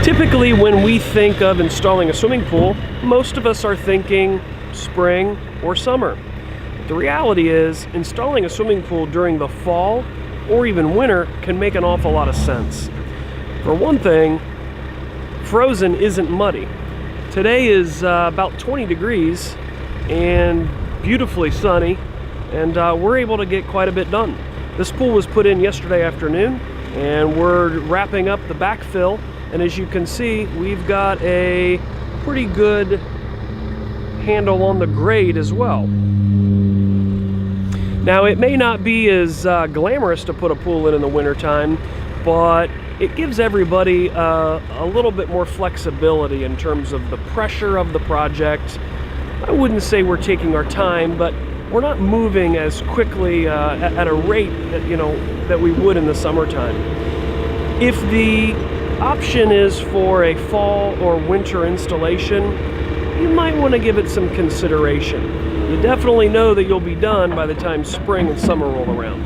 Typically, when we think of installing a swimming pool, most of us are thinking spring or summer. The reality is, installing a swimming pool during the fall or even winter can make an awful lot of sense. For one thing, Frozen isn't muddy. Today is about 20 degrees and beautifully sunny, and we're able to get quite a bit done. This pool was put in yesterday afternoon, and we're wrapping up the backfill. And as you can see, we've got a pretty good handle on the grade as well. Now, it may not be as glamorous to put a pool in the wintertime, but it gives everybody a little bit more flexibility in terms of the pressure of the project. I wouldn't say we're taking our time, but we're not moving as quickly at a rate that we would in the summertime. If the option is for a fall or winter installation, you might want to give it some consideration. You definitely know that you'll be done by the time spring and summer roll around.